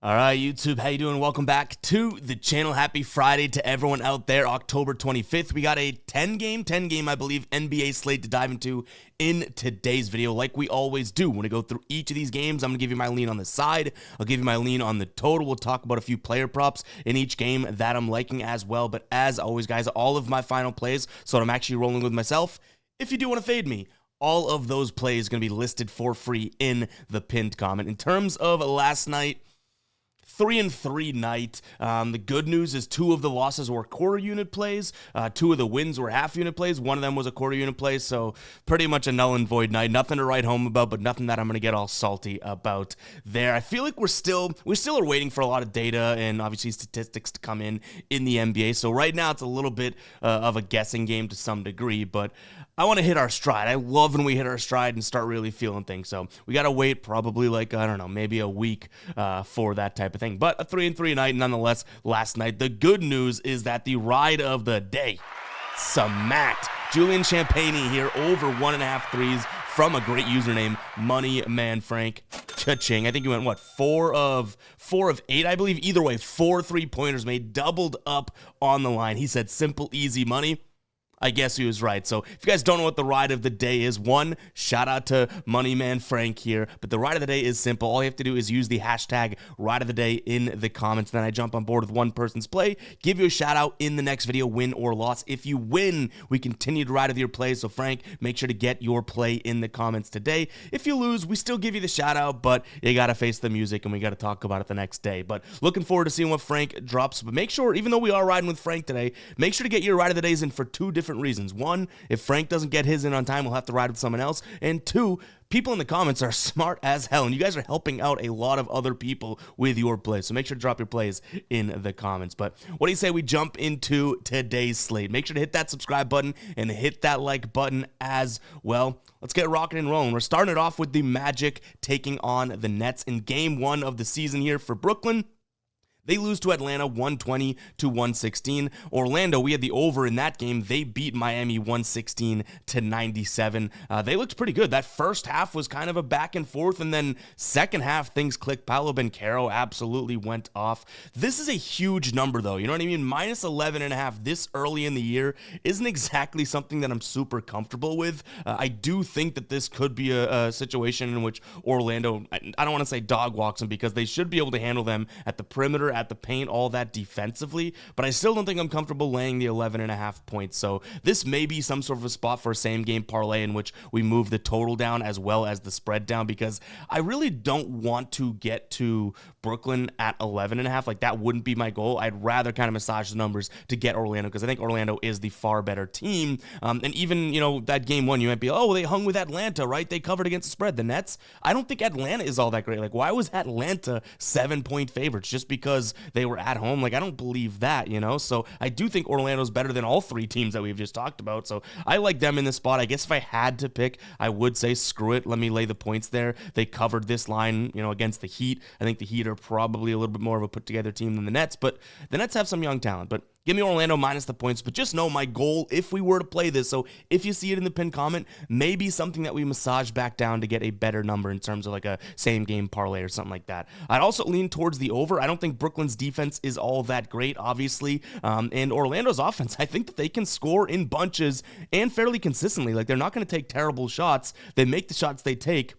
All right, YouTube, how you doing? Welcome back to the channel. Happy Friday to everyone out there. October 25th, we got a 10-game, I believe, NBA slate to dive into in today's video. Like we always do, when we go through each of these games, I'm going to give you my lean on the side. I'll give you my lean on the total. We'll talk about a few player props in each game that I'm liking as well. But as always, guys, all of my final plays, so I'm actually rolling with myself. If you do want to fade me, all of those plays are going to be listed for free in the pinned comment. In terms of last night, 3-3 night. The good news is 2 of the losses were quarter unit plays. 2 of the wins were half unit plays. 1 of them was a quarter unit play, so pretty much a null and void night. Nothing to write home about, but nothing that I'm going to get all salty about there. I feel like we still are waiting for a lot of data and obviously statistics to come in the NBA. So right now it's a little bit of a guessing game to some degree, but I want to hit our stride. I love when we hit our stride and start really feeling things. So we got to wait probably like, I don't know, maybe a week for that type of thing. But a 3-3 night nonetheless last night. The good news is that the ride of the day, smacked. Julian Champagny here, over 1.5 threes from a great username, Money Man Frank. Cha-ching. I think he went, what, 4 of 8, I believe. Either way, 4 3-pointers made, doubled up on the line. He said simple, easy money. I guess he was right. So if you guys don't know what the ride of the day is, one, shout out to Money Man Frank here. But the ride of the day is simple. All you have to do is use the hashtag ride of the day in the comments. Then I jump on board with one person's play, give you a shout out in the next video, win or loss. If you win, we continue to ride with your play. So Frank, make sure to get your play in the comments today. If you lose, we still give you the shout out, but you got to face the music and we got to talk about it the next day. But looking forward to seeing what Frank drops. But make sure, even though we are riding with Frank today, make sure to get your ride of the days in for 2 different reasons. One, if Frank doesn't get his in on time, we'll have to ride with someone else. And 2, people in the comments are smart as hell, and you guys are helping out a lot of other people with your plays. So make sure to drop your plays in the comments. But what do you say we jump into today's slate? Make sure to hit that subscribe button and hit that like button as well. Let's get rocking and rolling. We're starting it off with the Magic taking on the Nets in game 1 of the season here for Brooklyn. They lose to Atlanta 120-116. Orlando, we had the over in that game. They beat Miami 116-97. They looked pretty good. That first half was kind of a back and forth, and then second half, things clicked. Paolo Banchero absolutely went off. This is a huge number, though. You know what I mean? Minus 11.5 this early in the year isn't exactly something that I'm super comfortable with. I do think that this could be a situation in which Orlando, I don't want to say dog walks them, because they should be able to handle them at the perimeter, at the paint, all that defensively, but I still don't think I'm comfortable laying the 11.5 points. So this may be some sort of a spot for a same game parlay in which we move the total down as well as the spread down, because I really don't want to get to Brooklyn at 11.5. Like, that wouldn't be my goal. I'd rather kind of massage the numbers to get Orlando, because I think Orlando is the far better team. And even, you know, that game 1, you might be, oh, they hung with Atlanta, right? They covered against the spread. The Nets, I don't think Atlanta is all that great. Like, why was Atlanta 7-point favorites? Just because they were at home? Like, I don't believe that, you know? So I do think Orlando's better than all 3 teams that we've just talked about. So I like them in this spot. I guess if I had to pick, I would say screw it. Let me lay the points there. They covered this line, you know, against the Heat. I think the Heat are probably a little bit more of a put-together team than the Nets, but the Nets have some young talent. But give me Orlando minus the points, but just know my goal if we were to play this, so if you see it in the pinned comment, maybe something that we massage back down to get a better number in terms of like a same game parlay or something like that. I'd also lean towards the over. I don't think Brooklyn's defense is all that great, obviously, and Orlando's offense, I think that they can score in bunches and fairly consistently. Like, they're not going to take terrible shots. They make the shots they take,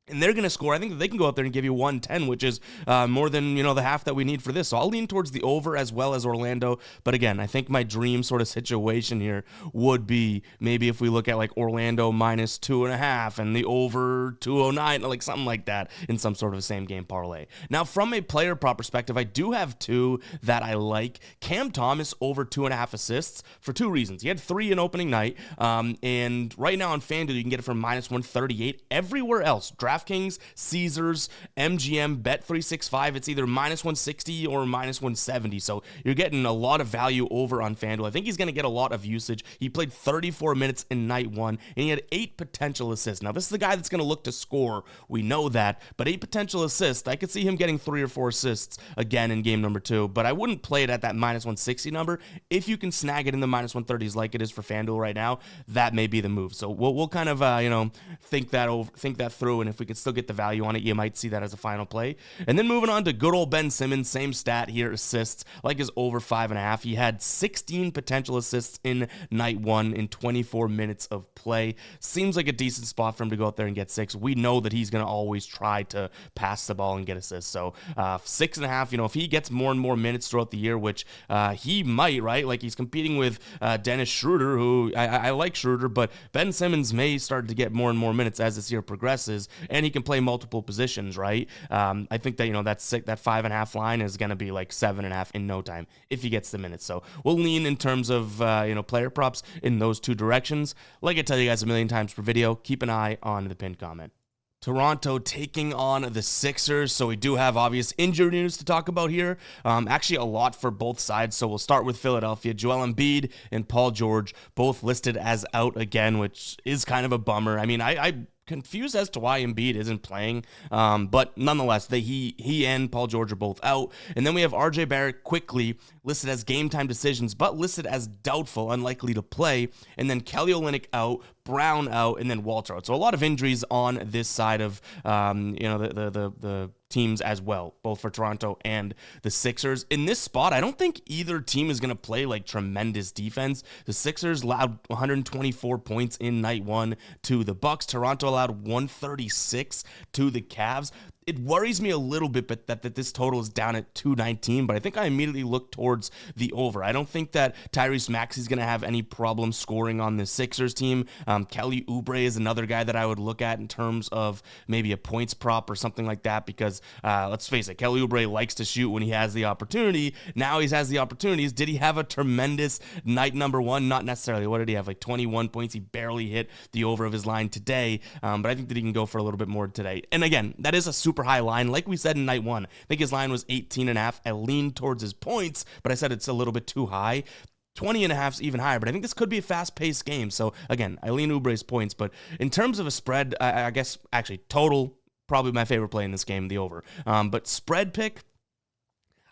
and they're going to score. I think that they can go out there and give you 110, which is more than, you know, the half that we need for this. So I'll lean towards the over as well as Orlando. But again, I think my dream sort of situation here would be maybe if we look at like Orlando minus 2.5 and the over 209, like something like that in some sort of a same game parlay. Now, from a player prop perspective, I do have 2 that I like. Cam Thomas over 2.5 assists for 2 reasons. He had 3 in opening night. And right now on FanDuel, you can get it for minus 138. Everywhere else, DraftKings, Caesars, MGM, Bet365, it's either minus 160 or minus 170. So you're getting a lot of value over on FanDuel. I think he's going to get a lot of usage. He played 34 minutes in night 1, and he had 8 potential assists. Now, this is the guy that's going to look to score. We know that. But 8 potential assists, I could see him getting 3 or 4 assists again in game number 2. But I wouldn't play it at that minus 160 number. If you can snag it in the minus 130s like it is for FanDuel right now, that may be the move. So we'll kind of, think that through. And if we can still get the value on it, you might see that as a final play. And then moving on to good old Ben Simmons, same stat here, assists, like his over 5.5. He had 16 potential assists in night one in 24 minutes of play. Seems like a decent spot for him to go out there and get 6. We know that he's going to always try to pass the ball and get assists. So 6.5, if he gets more and more minutes throughout the year, which he might, right? Like he's competing with Dennis Schroeder, who I like Schroeder, but Ben Simmons may start to get more and more minutes as this year progresses, and he can play multiple positions, right? I think that, that 5.5 line is going to be like 7.5 in no time if he gets the minutes. So we'll lean in terms of, player props in those two directions. Like I tell you guys a million times per video, keep an eye on the pinned comment. Toronto taking on the Sixers, so we do have obvious injury news to talk about here. Actually, a lot for both sides, so we'll start with Philadelphia. Joel Embiid and Paul George both listed as out again, which is kind of a bummer. I mean, I confused as to why Embiid isn't playing, but nonetheless, he and Paul George are both out. And then we have RJ Barrett quickly listed as game time decisions, but listed as doubtful, unlikely to play. And then Kelly Olynyk out, Brown out, and then Walter out. So a lot of injuries on this side of the teams as well, both for Toronto and the Sixers. In this spot, I don't think either team is going to play like tremendous defense. The Sixers allowed 124 points in night one to the Bucks. Toronto allowed 136 to the Cavs. It worries me a little bit that this total is down at 219, but I think I immediately look towards the over. I don't think that Tyrese Maxey is going to have any problem scoring on the Sixers team. Kelly Oubre is another guy that I would look at in terms of maybe a points prop or something like that, because let's face it, Kelly Oubre likes to shoot when he has the opportunity. Now he has the opportunities. Did he have a tremendous night number one? Not necessarily. What did he have? Like 21 points. He barely hit the over of his line today, but I think that he can go for a little bit more today. And again, that is a super high line. Like we said in night one, I think his line was 18.5. I leaned towards his points, but I said it's a little bit too high. 20.5 is even higher, but I think this could be a fast-paced game. So again, I lean Oubre's points, but in terms of a spread, I guess actually total, probably my favorite play in this game, the over. But spread pick,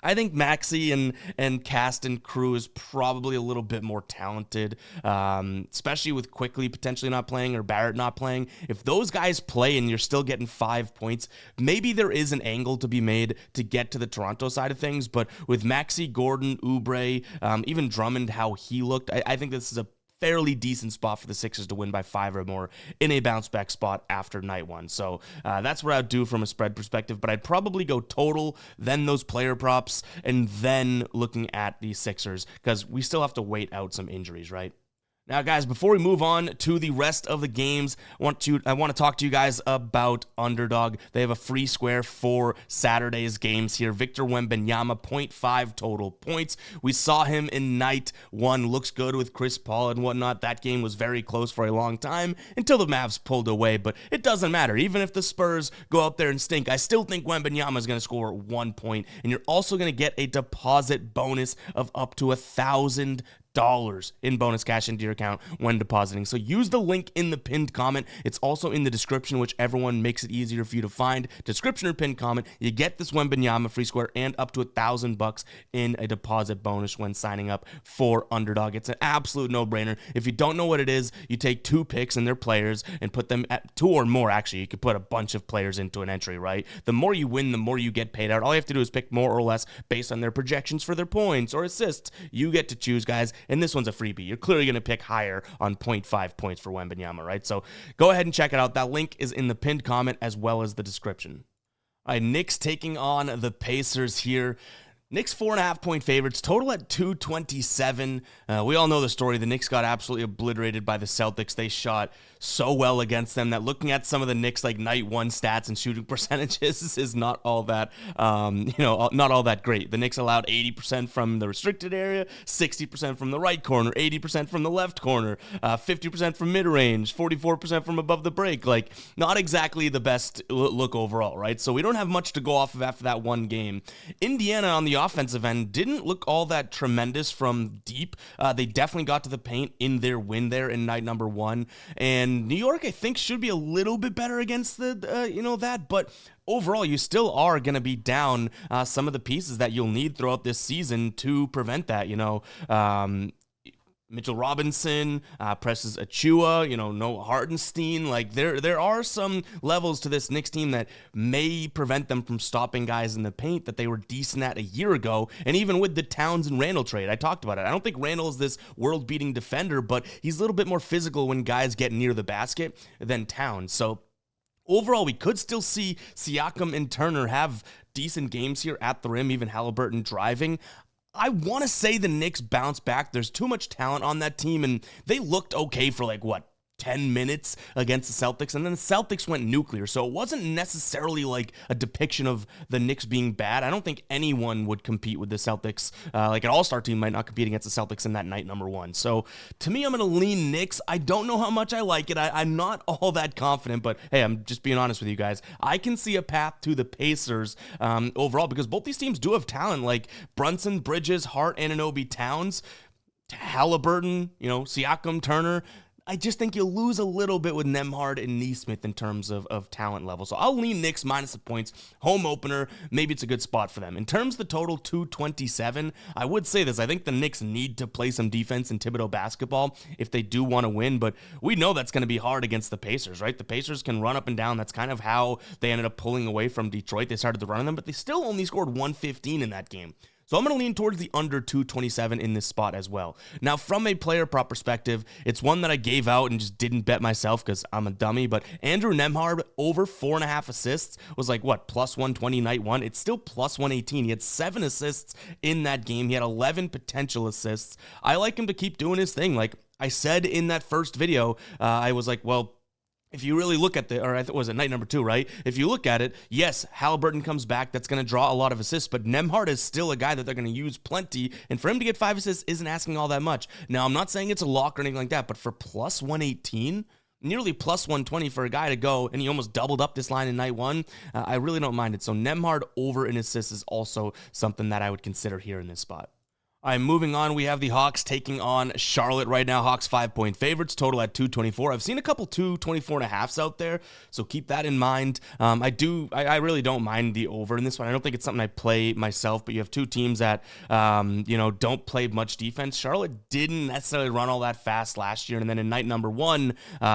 I think Maxey and Cast and crew is probably a little bit more talented, especially with Quickly potentially not playing or Barrett not playing. If those guys play and you're still getting 5 points, maybe there is an angle to be made to get to the Toronto side of things. But with Maxey, Gordon, Oubre, even Drummond, how he looked, I think this is a fairly decent spot for the Sixers to win by 5 or more in a bounce back spot after night one. So that's what I'd do from a spread perspective, but I'd probably go total, then those player props, and then looking at the Sixers, because we still have to wait out some injuries, right? Now, guys, before we move on to the rest of the games, I want to talk to you guys about Underdog. They have a free square for Saturday's games here. Victor Wembanyama, 0.5 total points. We saw him in night one. Looks good with Chris Paul and whatnot. That game was very close for a long time until the Mavs pulled away, but it doesn't matter. Even if the Spurs go out there and stink, I still think Wembanyama is going to score 1 point, and you're also going to get a deposit bonus of up to $1,000 in bonus cash into your account when depositing. So use the link in the pinned comment. It's also in the description, whichever one makes it easier for you to find. Description or pinned comment. You get this Wembanyama free square and up to $1,000 in a deposit bonus when signing up for Underdog. It's an absolute no-brainer. If you don't know what it is, you take 2 picks and their players and put them at 2 or more. Actually, you could put a bunch of players into an entry, right? The more you win, the more you get paid out. All you have to do is pick more or less based on their projections for their points or assists. You get to choose, guys. And this one's a freebie. You're clearly going to pick higher on 0.5 points for Wembanyama, right? So go ahead and check it out. That link is in the pinned comment as well as the description. All right, Knicks taking on the Pacers here. Knicks 4.5 point favorites, total at 227. We all know the story. The Knicks got absolutely obliterated by the Celtics. They shot so well against them that looking at some of the Knicks like night one stats and shooting percentages is not all that, not all that great. The Knicks allowed 80% from the restricted area, 60% from the right corner, 80% from the left corner, 50% from mid-range, 44% from above the break. Like, not exactly the best look overall, right? So we don't have much to go off of after that one game. Indiana on the offensive end didn't look all that tremendous from deep. They definitely got to the paint in their win there in night number one. And New York, I think, should be a little bit better against that, but overall, you still are going to be down some of the pieces that you'll need throughout this season to prevent that. Mitchell Robinson, Precious Achua, no Hartenstein. Like there are some levels to this Knicks team that may prevent them from stopping guys in the paint that they were decent at a year ago. And even with the Towns and Randall trade, I talked about it. I don't think Randall is this world-beating defender, but he's a little bit more physical when guys get near the basket than Towns. So overall, we could still see Siakam and Turner have decent games here at the rim, even Halliburton driving. I want to say the Knicks bounce back. There's too much talent on that team, and they looked okay for 10 minutes against the Celtics, and then the Celtics went nuclear, so it wasn't necessarily like a depiction of the Knicks being bad. I don't think anyone would compete with the Celtics. An all-star team might not compete against the Celtics in that night number one. So to me, I'm going to lean Knicks. I don't know how much I like it. I'm not all that confident, but hey, I'm just being honest with you guys. I can see a path to the Pacers overall, because both these teams do have talent, like Brunson, Bridges, Hart, Anunoby, Towns, Halliburton, Siakam, Turner. I just think you'll lose a little bit with Nembhard and Nesmith in terms of talent level. So I'll lean Knicks minus the points. Home opener, maybe it's a good spot for them. In terms of the total, 227, I would say this. I think the Knicks need to play some defense in Thibodeau basketball if they do want to win, but we know that's going to be hard against the Pacers, right? The Pacers can run up and down. That's kind of how they ended up pulling away from Detroit. They started to run on them, but they still only scored 115 in that game. So I'm going to lean towards the under 227 in this spot as well. Now, from a player prop perspective, it's one that I gave out and just didn't bet myself because I'm a dummy, but Andrew Nembhard over 4.5 assists was plus 120 night one. It's still plus 118. He had 7 assists in that game. He had 11 potential assists. I like him to keep doing his thing. Like I said in that first video, I was like, well, if you really look at was it night number 2, right? If you look at it, yes, Halliburton comes back. That's going to draw a lot of assists, but Nembhard is still a guy that they're going to use plenty, and for him to get 5 assists isn't asking all that much. Now, I'm not saying it's a lock or anything like that, but for plus 118, nearly plus 120 for a guy to go, and he almost doubled up this line in night one, I really don't mind it. So Nembhard over in assists is also something that I would consider here in this spot. All right, moving on, we have the Hawks taking on Charlotte right now. Hawks 5-point favorites, total at 224. I've seen a couple 224.5s out there, so keep that in mind. I really don't mind the over in this one. I don't think it's something I play myself, but you have two teams that, don't play much defense. Charlotte didn't necessarily run all that fast last year, and then in night number 1,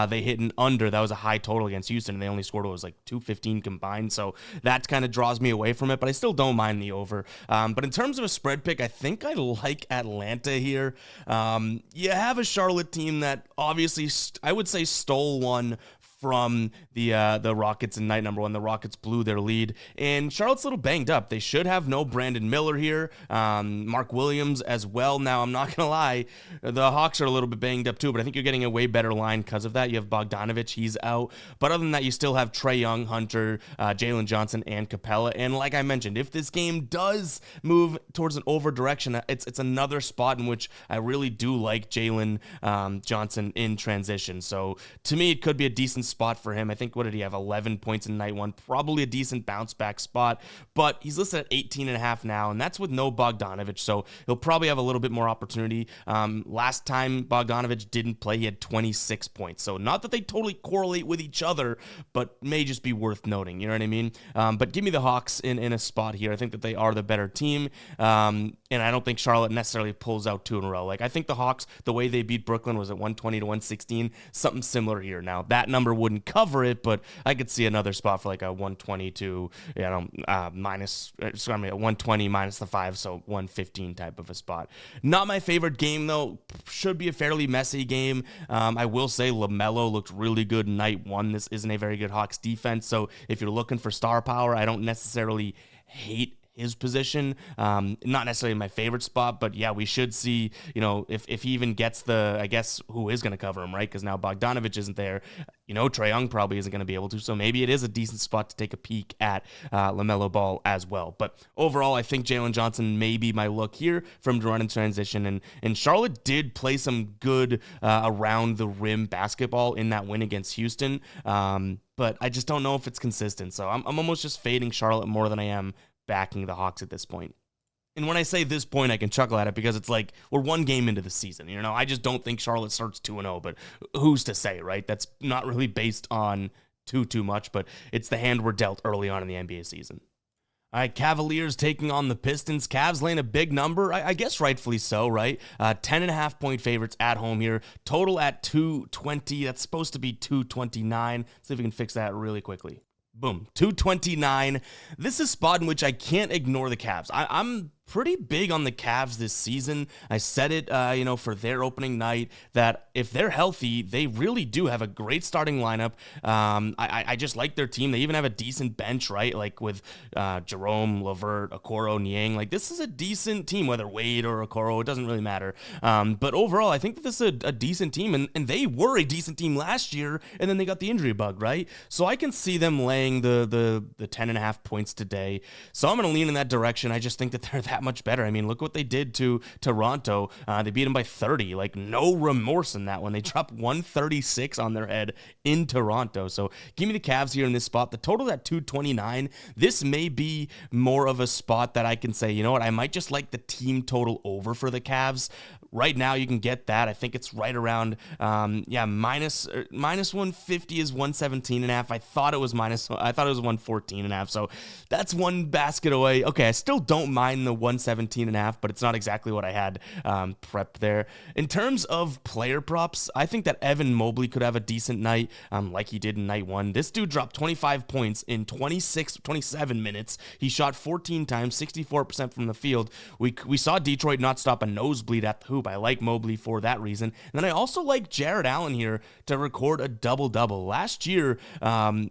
they hit an under. That was a high total against Houston, and they only scored, 215 combined, so that kind of draws me away from it, but I still don't mind the over. But in terms of a spread pick, I think I like Atlanta here. You have a Charlotte team that obviously, I would say, stole one from the Rockets in night number 1. The Rockets blew their lead, and Charlotte's a little banged up. They should have no Brandon Miller here, Mark Williams as well. Now, I'm not going to lie, the Hawks are a little bit banged up too, but I think you're getting a way better line because of that. You have Bogdanovich, he's out, but other than that, you still have Trae Young, Hunter, Jalen Johnson, and Capella, and like I mentioned, if this game does move towards an over direction, it's another spot in which I really do like Jalen Johnson in transition, so to me, it could be a decent spot for him. I think, what did he have? 11 points in night 1. Probably a decent bounce back spot, but he's listed at 18.5 now, and that's with no Bogdanovich, so he'll probably have a little bit more opportunity. Last time Bogdanovich didn't play, he had 26 points, so not that they totally correlate with each other, but may just be worth noting, you know what I mean? But give me the Hawks in a spot here. I think that they are the better team, and I don't think Charlotte necessarily pulls out 2 in a row. Like, I think the Hawks, the way they beat Brooklyn was at 120 to 116, something similar here. Now, that number wouldn't cover it, but I could see another spot for a 120 to, a 120 minus the 5, so 115 type of a spot. Not my favorite game, though. Should be a fairly messy game. I will say LaMelo looked really good night 1. This isn't a very good Hawks defense, so if you're looking for star power, I don't necessarily hate his position. Not necessarily my favorite spot, but yeah, we should see, if he even gets I guess, who is going to cover him, right? Because now Bogdanovich isn't there. Trae Young probably isn't going to be able to, so maybe it is a decent spot to take a peek at LaMelo Ball as well. But overall, I think Jalen Johnson may be my look here from run in transition, and Charlotte did play some good around the rim basketball in that win against Houston, but I just don't know if it's consistent, so I'm almost just fading Charlotte more than I am backing the Hawks at this point. And when I say this point, I can chuckle at it because it's like we're one game into the season. I just don't think Charlotte starts 2-0, but who's to say, right? That's not really based on too much, but it's the hand we're dealt early on in the NBA season. All right, Cavaliers taking on the Pistons. Cavs laying a big number, I guess rightfully so, right? 10.5-point favorites at home here. Total at 220. That's supposed to be 229. See if we can fix that really quickly. Boom, 229. This is a spot in which I can't ignore the Cavs. I'm pretty big on the Cavs this season. I said it, for their opening night, that if they're healthy, they really do have a great starting lineup. I just like their team. They even have a decent bench, right? Like with Jerome, Levert, Okoro, Niang. Like, this is a decent team, whether Wade or Okoro, it doesn't really matter. But overall, I think that this is a decent team, and they were a decent team last year, and then they got the injury bug, right? So I can see them laying the 10.5 points today. So I'm going to lean in that direction. I just think that they're that much better. I mean, look what they did to Toronto. They beat them by 30. Like, no remorse in that one. They dropped 136 on their head in Toronto. So give me the Cavs here in this spot. The total at 229. This may be more of a spot that I can say, you know what, I might just like the team total over for the Cavs. Right now, you can get that. I think it's right around, minus 150 is 117.5. I thought it was 114.5. So that's one basket away. Okay, I still don't mind the 117.5, but it's not exactly what I had prepped there. In terms of player props, I think that Evan Mobley could have a decent night, like he did in night one. This dude dropped 25 points in 27 minutes. He shot 14 times, 64% from the field. We saw Detroit not stop a nosebleed at the hoop. I like Mobley for that reason. And then I also like Jared Allen here to record a double-double. Last year,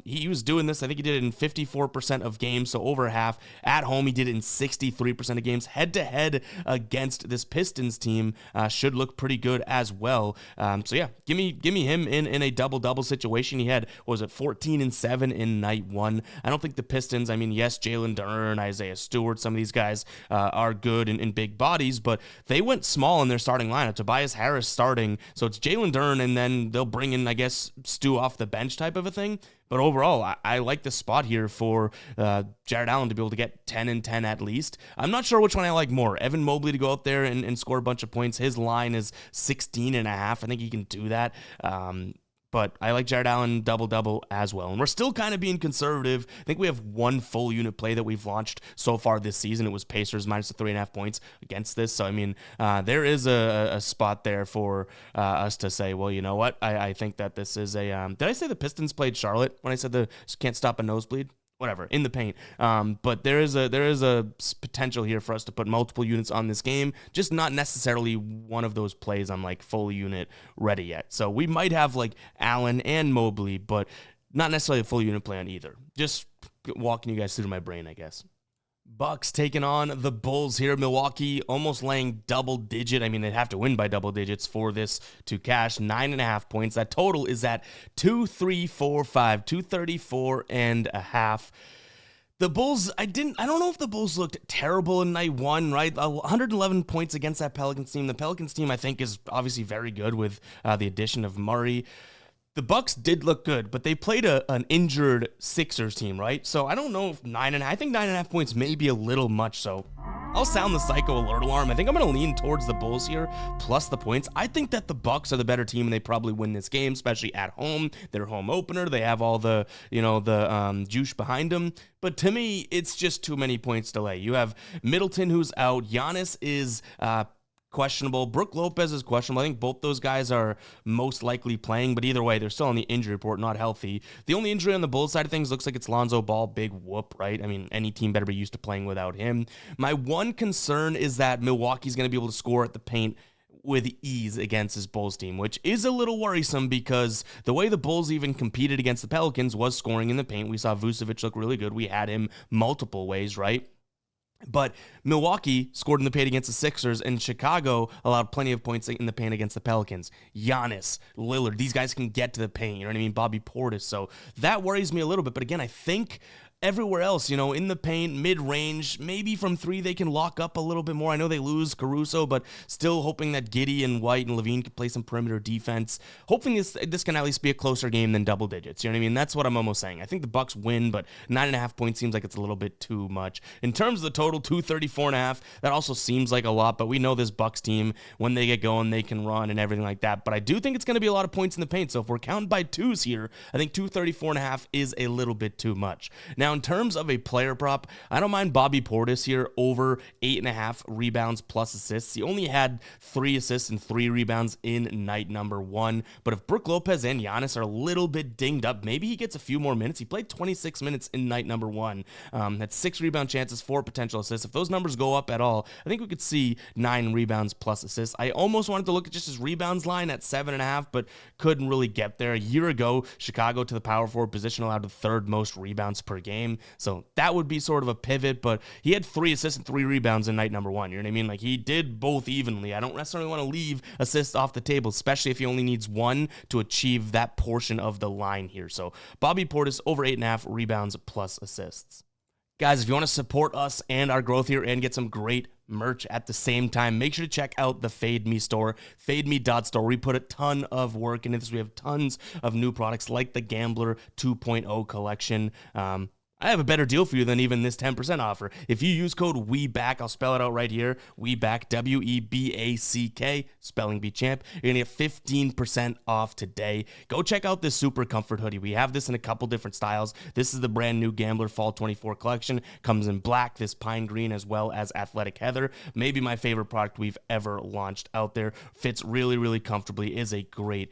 he was doing this. I think he did it in 54% of games, so over half. At home, he did it in 63% of games. Head-to-head against this Pistons team should look pretty good as well. Give me him in a double-double situation. He had, 14 and 7 in night one. I don't think the Pistons, yes, Jalen Duren, Isaiah Stewart, some of these guys are good in big bodies, but they went small in their starting lineup. Tobias Harris starting, so it's Jalen Duren, and then they'll bring in, I guess, Stu off the bench type of a thing. But overall, I like the spot here for Jared Allen to be able to get 10 and 10 at least. I'm not sure which one I like more. Evan Mobley to go out there and score a bunch of points. His line is 16.5. I think he can do that. But I like Jared Allen double-double as well. And we're still kind of being conservative. I think we have one full unit play that we've launched so far this season. It was Pacers minus the 3.5 points against this. So, there is a spot there for us to say, well, you know what? I think that this is a... did I say the Pistons played Charlotte when I said the can't stop a nosebleed? Whatever, in the paint. But there is a potential here for us to put multiple units on this game, just not necessarily one of those plays I'm like full unit ready yet. So we might have like Allen and Mobley, but not necessarily a full unit play on either. Just walking you guys through my brain, I guess. Bucks taking on the Bulls here. Milwaukee almost laying double digit. They'd have to win by double digits for this to cash. 9.5 points. That total is at 234.5, 234.5. The Bulls, I don't know if the Bulls looked terrible in night one, right? 111 points against that Pelicans team. The Pelicans team, I think, is obviously very good with the addition of Murray. The Bucks did look good, but they played an injured Sixers team, right? So I don't know if 9.5 points may be a little much. So I'll sound the psycho alert alarm. I think I'm going to lean towards the Bulls here, plus the points. I think that the Bucks are the better team, and they probably win this game, especially at home. Their home opener, they have all the juice behind them. But to me, it's just too many points to lay. You have Middleton, who's out. Giannis is questionable. Brook Lopez is questionable. I think both those guys are most likely playing, but either way, they're still on the injury report, not healthy. The only injury on the Bulls side of things looks like it's Lonzo Ball. Big whoop, right? Any team better be used to playing without him. My one concern is that Milwaukee's going to be able to score at the paint with ease against his Bulls team, which is a little worrisome because the way the Bulls even competed against the Pelicans was scoring in the paint. We saw Vucevic look really good. We had him multiple ways, right? But Milwaukee scored in the paint against the Sixers, and Chicago allowed plenty of points in the paint against the Pelicans. Giannis, Lillard, these guys can get to the paint. You know what I mean? Bobby Portis. So that worries me a little bit. But again, I think everywhere else, in the paint, mid-range, maybe from three they can lock up a little bit more. I know they lose Caruso, but still hoping that Giddey and White and Levine can play some perimeter defense. Hoping this can at least be a closer game than double digits. You know what I mean? That's what I'm almost saying. I think the Bucks win, but 9.5 points seems like it's a little bit too much. In terms of the total, 234.5, that also seems like a lot, but we know this Bucks team, when they get going, they can run and everything like that. But I do think it's going to be a lot of points in the paint. So if we're counting by twos here, I think 234.5 is a little bit too much. Now, Now, in terms of a player prop, I don't mind Bobby Portis here over 8.5 rebounds plus assists. He only had 3 assists and 3 rebounds in night number 1. But if Brook Lopez and Giannis are a little bit dinged up, maybe he gets a few more minutes. He played 26 minutes in night number 1. Had 6 rebound chances, 4 potential assists. If those numbers go up at all, I think we could see 9 rebounds plus assists. I almost wanted to look at just his rebounds line at 7.5, but couldn't really get there. A year ago, Chicago to the power forward position allowed the 3rd most rebounds per game. So that would be sort of a pivot, but he had 3 assists and 3 rebounds in night number 1. You know what I mean? Like, he did both evenly. I don't necessarily want to leave assists off the table, especially if he only needs 1 to achieve that portion of the line here. So Bobby Portis over 8.5 rebounds plus assists. Guys, if you want to support us and our growth here and get some great merch at the same time, make sure to check out the Fade Me store, fademe.store. We put a ton of work into this. We have tons of new products like the Gambler 2.0 collection. I have a better deal for you than even this 10% offer. If you use code WEBACK, I'll spell it out right here, WEBACK, WEBACK, spelling bee champ, you're going to get 15% off today. Go check out this Super Comfort hoodie. We have this in a couple different styles. This is the brand new Gambler Fall 24 collection. Comes in black, this pine green, as well as athletic heather. Maybe my favorite product we've ever launched out there. Fits really, really comfortably. Is a great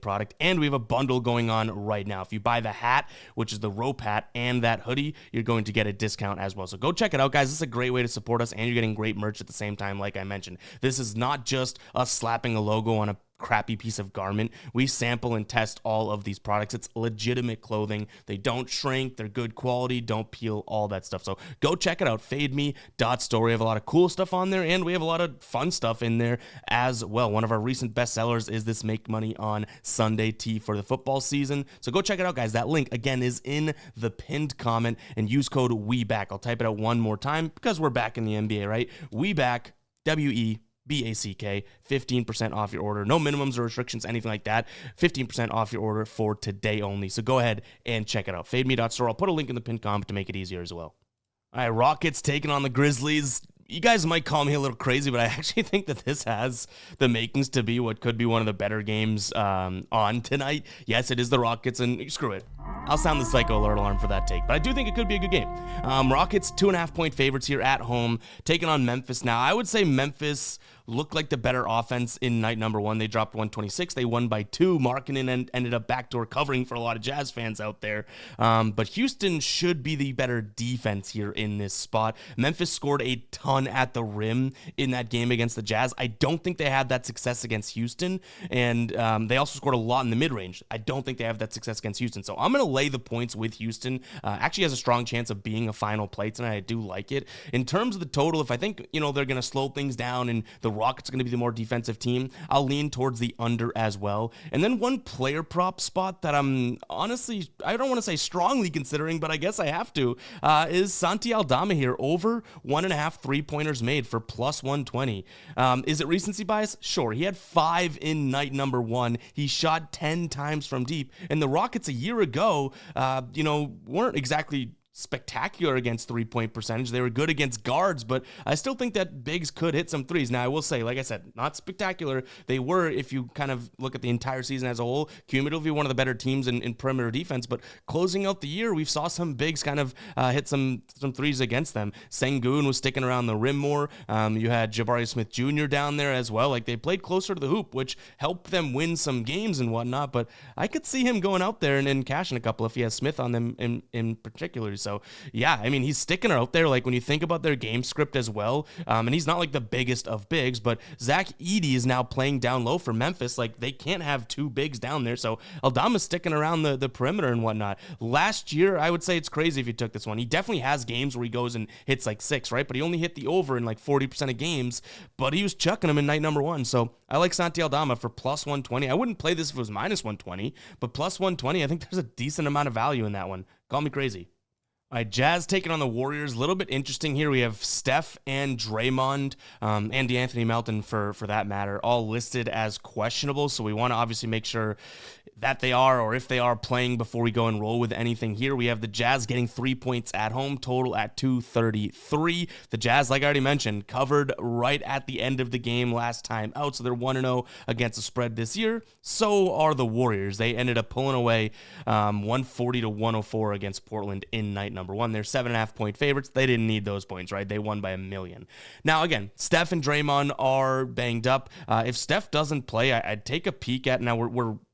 product. And we have a bundle going on right now. If you buy the hat, which is the rope hat, and that hoodie, you're going to get a discount as well. So go check it out, guys. This is a great way to support us, and you're getting great merch at the same time, like I mentioned. This is not just us slapping a logo on a crappy piece of garment. We sample and test all of these products. It's legitimate clothing. They don't shrink. They're good quality. Don't peel, all that stuff. So go check it out, fademe.store. We have a lot of cool stuff on there, and we have a lot of fun stuff in there as well. One of our recent bestsellers is this Make Money on Sunday tee for the football season. So go check it out, guys. That link, again, is in the pinned comment, and use code WEBACK. I'll type it out one more time because we're back in the NBA, right? WEBACK, WEBACK, 15% off your order. No minimums or restrictions, anything like that. 15% off your order for today only. So go ahead and check it out. Fademe.store. I'll put a link in the pinned comment to make it easier as well. All right, Rockets taking on the Grizzlies. You guys might call me a little crazy, but I actually think that this has the makings to be what could be one of the better games on tonight. Yes, it is the Rockets, and screw it. I'll sound the psycho alert alarm for that take, but I do think it could be a good game. Rockets 2.5-point favorites here at home, taking on Memphis. Now, I would say Memphis looked like the better offense in night number 1. They dropped 126. They won by 2. Markkanen ended up backdoor covering for a lot of Jazz fans out there. But Houston should be the better defense here in this spot. Memphis scored a ton at the rim in that game against the Jazz. I don't think they had that success against Houston. And they also scored a lot in the mid-range. I don't think they have that success against Houston. So I'm going to lay the points with Houston. Actually has a strong chance of being a final play tonight. I do like it. In terms of the total, if I think, they're going to slow things down and the Rockets are going to be the more defensive team, I'll lean towards the under as well. And then one player prop spot that I'm honestly, I don't want to say strongly considering, but I guess I have to, is Santi Aldama here, over 1.5 3-pointers made for plus 120. Is it recency bias? Sure. He had 5 in night number 1. He shot 10 times from deep. And the Rockets a year ago, weren't exactly spectacular against 3-point percentage. They were good against guards, but I still think that bigs could hit some threes. Now, I will say, like I said, not spectacular. They were, if you kind of look at the entire season as a whole, cumulatively one of the better teams in perimeter defense, but closing out the year, we saw some bigs kind of hit some threes against them. Sengun was sticking around the rim more. You had Jabari Smith Jr. down there as well. Like, they played closer to the hoop, which helped them win some games and whatnot, but I could see him going out there and cashing a couple if he has Smith on them in particular. So, yeah, I mean, he's sticking out there. Like, when you think about their game script as well, and he's not like the biggest of bigs, but Zach Edey is now playing down low for Memphis. Like, they can't have 2 bigs down there. So Aldama's sticking around the perimeter and whatnot. Last year, I would say it's crazy if you took this one. He definitely has games where he goes and hits like 6, right? But he only hit the over in like 40% of games, but he was chucking them in night number 1. So I like Santi Aldama for plus 120. I wouldn't play this if it was minus 120, but plus 120, I think there's a decent amount of value in that one. Call me crazy. All right, Jazz taking on the Warriors. A little bit interesting here. We have Steph and Draymond, and DeAnthony Melton for that matter, all listed as questionable. So we want to obviously make sure that they are, or if they are playing before we go and roll with anything here. We have the Jazz getting 3 points at home, total at 233. The Jazz, like I already mentioned, covered right at the end of the game last time out, so they're 1-0 against the spread this year. So are the Warriors. They ended up pulling away 140 to 104 against Portland in night number one. They're 7.5 point favorites. They didn't need those points, right? They won by 1,000,000. Now, again, Steph and Draymond are banged up. If Steph doesn't play, I'd take a peek at, now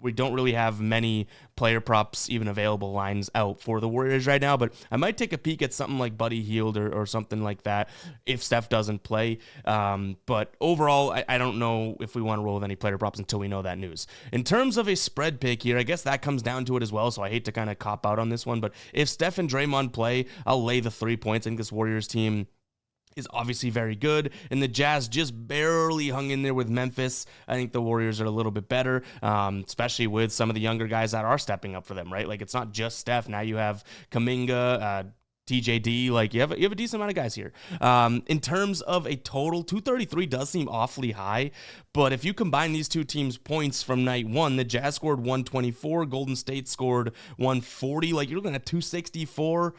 we don't really have many player props even available lines out for the Warriors right now, but I might take a peek at something like Buddy Hield or something like that if Steph doesn't play. But overall, I don't know if we want to roll with any player props until we know that news. In terms of a spread pick here, I guess that comes down to it as well, so I hate to kind of cop out on this one, but if Steph and Draymond play, I'll lay the 3 points. I think this Warriors team is obviously very good, and the Jazz just barely hung in there with Memphis. I think the Warriors are a little bit better, especially with some of the younger guys that are stepping up for them, right? Like, it's not just Steph. Now you have Kuminga, TJD, like you have a decent amount of guys here. In terms of a total, 233 does seem awfully high, but if you combine these two teams' points from night one, the Jazz scored 124, Golden State scored 140, like you're looking at 264.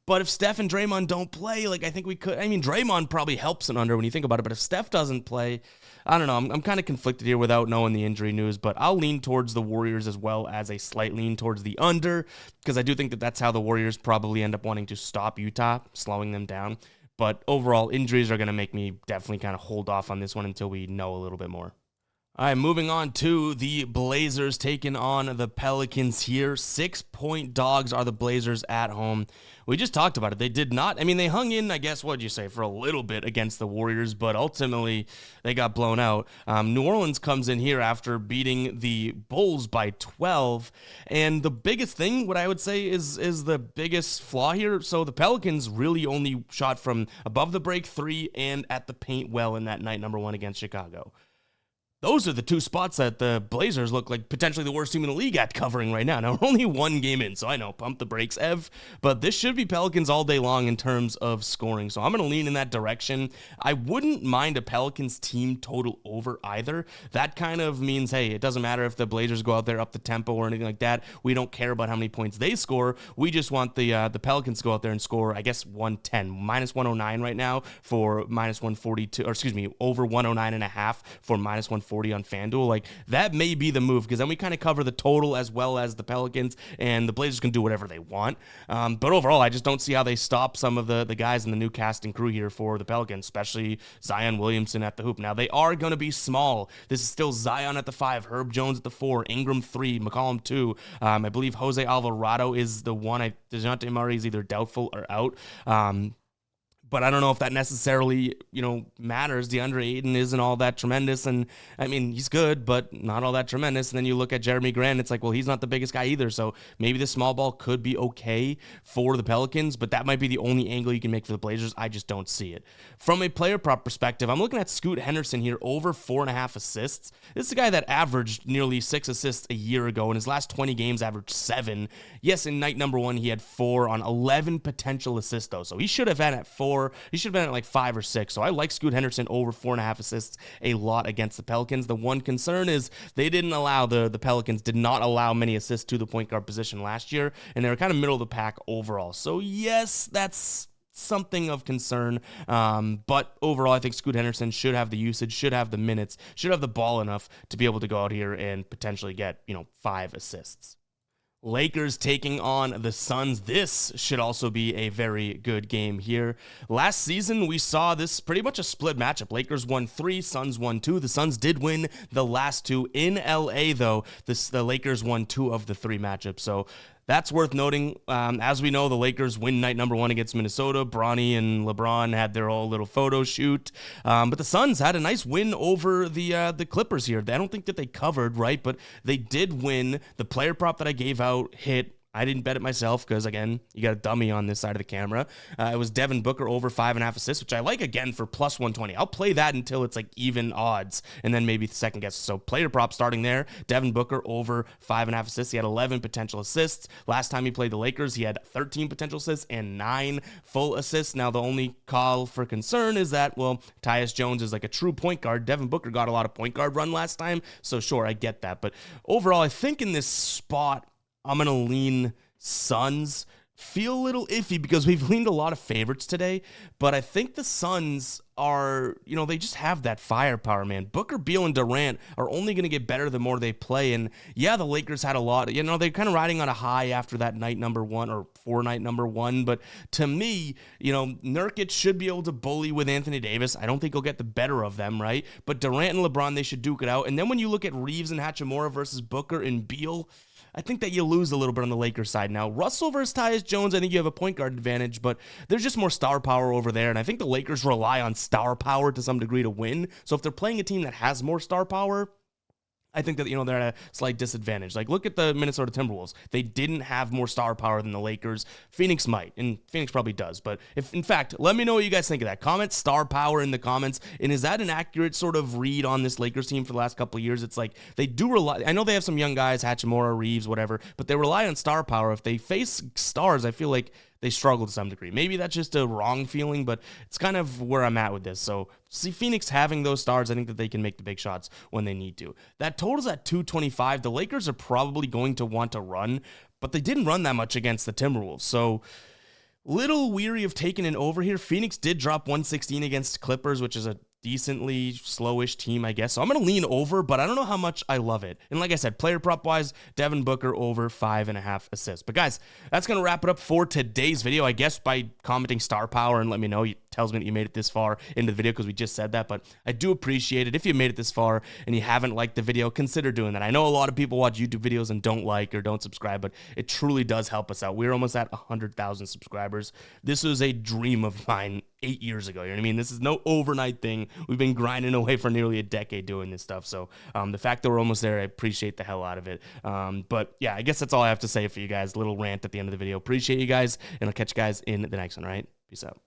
But if Steph and Draymond don't play, like I think we could. I mean, Draymond probably helps an under when you think about it, but if Steph doesn't play, I don't know. I'm kind of conflicted here without knowing the injury news, but I'll lean towards the Warriors as well as a slight lean towards the under, because I do think that that's how the Warriors probably end up wanting to stop Utah, slowing them down. But overall, injuries are going to make me definitely kind of hold off on this one until we know a little bit more. All right, moving on to the Blazers taking on the Pelicans here. 6-point dogs are the Blazers at home. We just talked about it. They did not, I mean, they hung in, I guess, what'd you say, for a little bit against the Warriors, but ultimately they got blown out. New Orleans comes in here after beating the Bulls by 12, and the biggest thing, what I would say, is the biggest flaw here. So the Pelicans really only shot from above the break three and at the paint well in that night number one against Chicago. Those are the two spots that the Blazers look like potentially the worst team in the league at covering right now. Now, we're only one game in, so I know, pump the brakes, Ev, but this should be Pelicans all day long in terms of scoring, so I'm going to lean in that direction. I wouldn't mind a Pelicans team total over either. That kind of means, hey, it doesn't matter if the Blazers go out there up the tempo or anything like that. We don't care about how many points they score. We just want the Pelicans to go out there and score, I guess, 110, minus 109 right now for minus 142, or excuse me, over 109.5 for minus 140 on FanDuel. Like, that may be the move, because then we kind of cover the total as well as the Pelicans, and the Blazers can do whatever they want. But overall, I just don't see how they stop some of the guys in the new casting crew here for the Pelicans, especially Zion Williamson at the hoop. Now, they are going to be small. This is still Zion at the 5, Herb Jones at the 4, Ingram 3, McCollum 2. I believe Jose Alvarado is the one. DeJounte Murray is either doubtful or out. But I don't know if that necessarily, matters. DeAndre Ayton isn't all that tremendous. And, I mean, he's good, but not all that tremendous. And then you look at Jeremy Grant, it's like, well, he's not the biggest guy either. So maybe the small ball could be okay for the Pelicans, but that might be the only angle you can make for the Blazers. I just don't see it. From a player prop perspective, I'm looking at Scoot Henderson here, over 4.5 assists. This is a guy that averaged nearly 6 assists a year ago. In his last 20 games, averaged 7. Yes, in night number one, he had 4 on 11 potential assists, though. So he should have been at 4. He should have been at like 5 or 6. So I like Scoot Henderson over 4.5 assists a lot against the Pelicans. The one concern is they didn't allow, the Pelicans did not allow many assists to the point guard position last year, and they were kind of middle of the pack overall. So yes, that's something of concern. But overall, I think Scoot Henderson should have the usage, should have the minutes, should have the ball enough to be able to go out here and potentially get, 5 assists. Lakers taking on the Suns. This should also be a very good game here. Last season, we saw this pretty much a split matchup. Lakers won 3, Suns won 2. The Suns did win the last 2 in LA, though. The Lakers won 2 of the 3 matchups. So that's worth noting. As we know, the Lakers win night number 1 against Minnesota. Bronny and LeBron had their whole little photo shoot. But the Suns had a nice win over the Clippers here. I don't think that they covered, right? But they did win. The player prop that I gave out hit. I didn't bet it myself because, again, you got a dummy on this side of the camera. It was Devin Booker over 5.5 assists, which I like, again, for plus 120. I'll play that until it's like even odds, and then maybe the second guess. So player prop starting there. Devin Booker over 5.5 assists. He had 11 potential assists. Last time he played the Lakers, he had 13 potential assists and 9 full assists. Now, the only call for concern is that, well, Tyus Jones is like a true point guard. Devin Booker got a lot of point guard run last time, so sure, I get that. But overall, I think in this spot, I'm going to lean Suns. Feel a little iffy because we've leaned a lot of favorites today, but I think the Suns are, they just have that firepower, man. Booker, Beal, and Durant are only going to get better the more they play, and yeah, the Lakers had a lot. They're kind of riding on a high after that night number 1 or 4-night number 1, but to me, Nurkic should be able to bully with Anthony Davis. I don't think he'll get the better of them, right? But Durant and LeBron, they should duke it out, and then when you look at Reeves and Hachimura versus Booker and Beal, I think that you lose a little bit on the Lakers side. Now, Russell versus Tyus Jones, I think you have a point guard advantage, but there's just more star power over there, and I think the Lakers rely on star power to some degree to win. So if they're playing a team that has more star power, I think that, they're at a slight disadvantage. Like, look at the Minnesota Timberwolves. They didn't have more star power than the Lakers. Phoenix might, and Phoenix probably does. But in fact, let me know what you guys think of that. Comment star power in the comments. And is that an accurate sort of read on this Lakers team for the last couple of years? It's like they do rely. I know they have some young guys, Hachimura, Reeves, whatever, but they rely on star power. If they face stars, I feel like they struggle to some degree. Maybe that's just a wrong feeling, but it's kind of where I'm at with this. So see Phoenix having those stars, I think that they can make the big shots when they need to. That total's at 225. The Lakers are probably going to want to run, but they didn't run that much against the Timberwolves. So little weary of taking an over here. Phoenix did drop 116 against Clippers, which is a decently slowish team, I guess. So I'm going to lean over, but I don't know how much I love it. And like I said, player prop wise, Devin Booker over 5.5 assists. But guys, that's going to wrap it up for today's video. I guess by commenting star power and let me know, it tells me that you made it this far into the video because we just said that. But I do appreciate it. If you made it this far and you haven't liked the video, consider doing that. I know a lot of people watch YouTube videos and don't like or don't subscribe, but it truly does help us out. We're almost at 100,000 subscribers. This was a dream of mine 8 years ago. You know what I mean? This is no overnight thing. We've been grinding away for nearly a decade doing this stuff. So the fact that we're almost there, I appreciate the hell out of it. But yeah, I guess that's all I have to say for you guys. Little rant at the end of the video. Appreciate you guys, and I'll catch you guys in the next one, all right? Peace out.